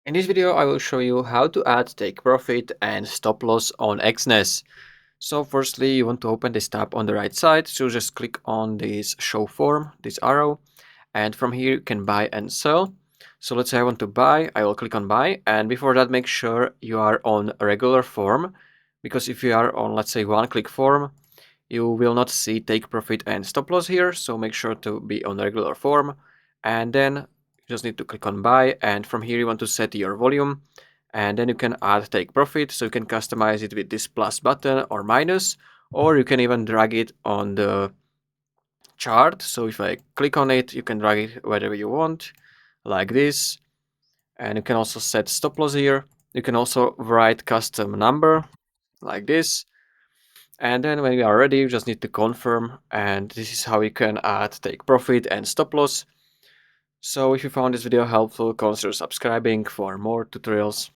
In this video, I will show you how to add take profit and stop loss on Exness. So firstly, you want to open this tab on the right side. So just click on this show form, this arrow, and from here you can buy and sell. So let's say I want to buy, I will click on buy, and before that make sure you are on a regular form, because if you are on, let's say, one-click form, you will not see take profit and stop loss here, so make sure to be on regular form. And then you just need to click on buy, and from here you want to set your volume, and then you can add take profit, so you can customize it with this plus button or minus, or you can even drag it on the chart. So if I click on it, you can drag it wherever you want, like this. And you can also set stop loss here. You can also write custom number like this. And then when we are ready, you just need to confirm, and this is how you can add take profit and stop loss. So if you found this video helpful, consider subscribing for more tutorials.